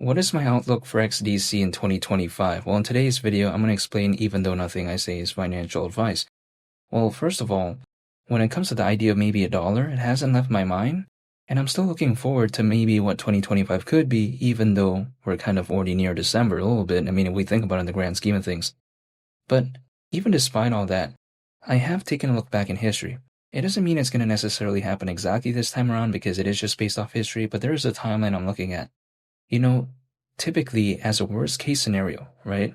What is my outlook for XDC in 2025? Well, in today's video, I'm going to explain even though nothing I say is financial advice. Well, first of all, when it comes to the idea of maybe $1, it hasn't left my mind, and I'm still looking forward to maybe what 2025 could be, even though we're kind of already near December a little bit. I mean, if we think about it in the grand scheme of things. But even despite all that, I have taken a look back in history. It doesn't mean it's going to necessarily happen exactly this time around because it is just based off history, but there is a timeline I'm looking at. Typically, as a worst case scenario, right?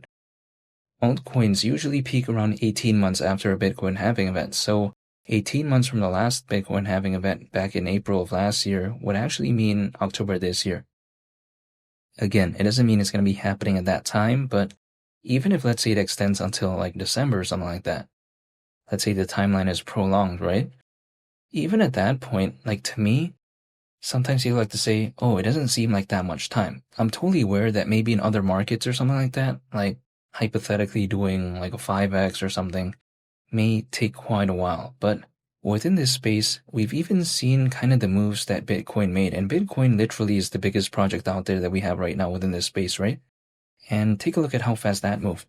Altcoins usually peak around 18 months after a Bitcoin halving event. So 18 months from the last Bitcoin halving event back in April of last year would actually mean October this year. Again, it doesn't mean it's going to be happening at that time, but even if, let's say, it extends until like December or something like that, let's say the timeline is prolonged, right? Even at that point, like to me, sometimes you like to say, oh, it doesn't seem like that much time. I'm totally aware that maybe in other markets or something like that, like hypothetically doing like a 5x or something, may take quite a while. But within this space, we've even seen kind of the moves that Bitcoin made. And Bitcoin literally is the biggest project out there that we have right now within this space, right? And take a look at how fast that moved.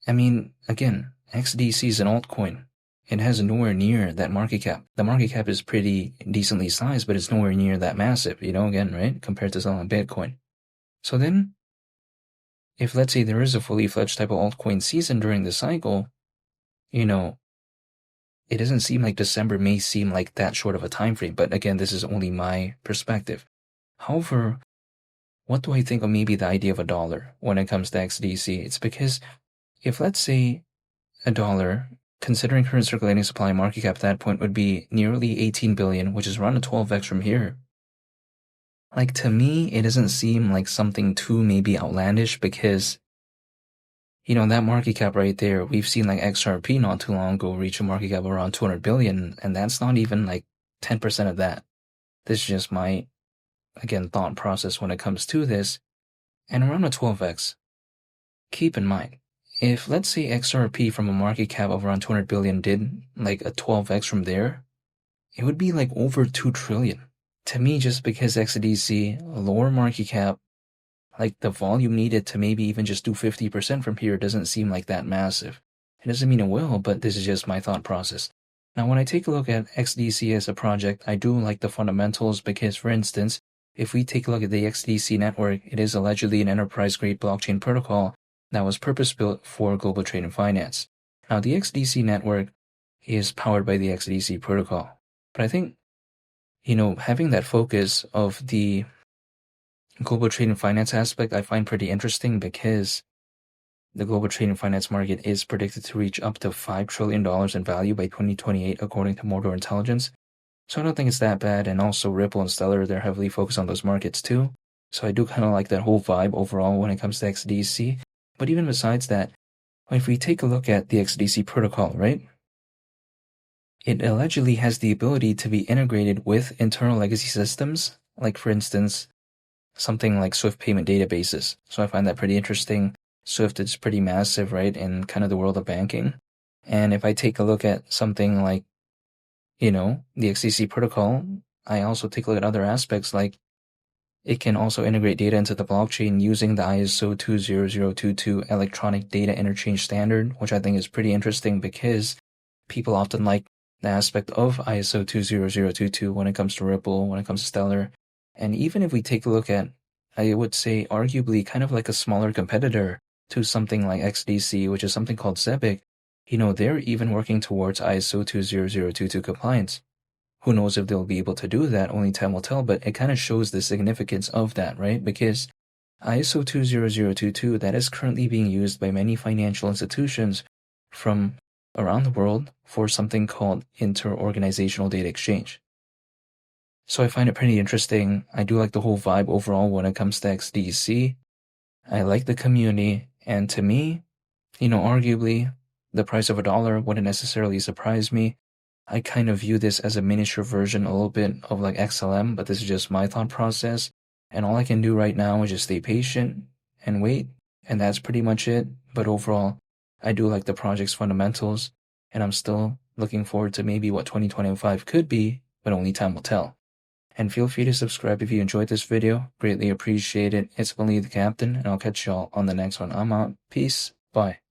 I mean, again, XDC is an altcoin. It has nowhere near that market cap. The market cap is pretty decently sized, but it's nowhere near that massive, again, right? Compared to something like Bitcoin. So then, if let's say there is a fully fledged type of altcoin season during the cycle, it doesn't seem like December may seem like that short of a time frame. But again, this is only my perspective. However, what do I think of maybe the idea of $1 when it comes to XDC? It's because if let's say $1, considering current circulating supply market cap at that point would be nearly 18 billion, which is around a 12x from here. Like to me, it doesn't seem like something too maybe outlandish because, that market cap right there, we've seen like XRP not too long ago reach a market cap of around 200 billion, and that's not even like 10% of that. This is just my, again, thought process when it comes to this, and around a 12x. Keep in mind, if let's say XRP from a market cap of around 200 billion did like a 12x from there, it would be like over 2 trillion. To me, just because XDC, lower market cap, like the volume needed to maybe even just do 50% from here doesn't seem like that massive. It doesn't mean it will, but this is just my thought process. Now, when I take a look at XDC as a project, I do like the fundamentals because, for instance, if we take a look at the XDC network, it is allegedly an enterprise-grade blockchain protocol that was purpose-built for global trade and finance. Now, the XDC network is powered by the XDC protocol. But I think, having that focus of the global trade and finance aspect, I find pretty interesting because the global trade and finance market is predicted to reach up to $5 trillion in value by 2028, according to Mordor Intelligence. So I don't think it's that bad. And also Ripple and Stellar, they're heavily focused on those markets too. So I do kind of like that whole vibe overall when it comes to XDC. But even besides that, if we take a look at the XDC protocol, right? It allegedly has the ability to be integrated with internal legacy systems, like for instance, something like Swift payment databases. So I find that pretty interesting. Swift is pretty massive, right, in kind of the world of banking. And if I take a look at something like, the XDC protocol, I also take a look at other aspects like it can also integrate data into the blockchain using the ISO 20022 electronic data interchange standard, which I think is pretty interesting because people often like the aspect of ISO 20022 when it comes to Ripple, when it comes to Stellar. And even if we take a look at, I would say arguably kind of like a smaller competitor to something like XDC, which is something called Zebic, they're even working towards ISO 20022 compliance. Who knows if they'll be able to do that, only time will tell, but it kind of shows the significance of that, right? Because ISO 20022, that is currently being used by many financial institutions from around the world for something called inter-organizational data exchange. So I find it pretty interesting. I do like the whole vibe overall when it comes to XDC. I like the community, and to me, arguably, the price of $1 wouldn't necessarily surprise me. I kind of view this as a miniature version a little bit of like XLM, but this is just my thought process. And all I can do right now is just stay patient and wait, and that's pretty much it. But overall, I do like the project's fundamentals, and I'm still looking forward to maybe what 2025 could be, but only time will tell. And feel free to subscribe if you enjoyed this video. Greatly appreciate it. It's Billy the Captain, and I'll catch y'all on the next one. I'm out. Peace. Bye.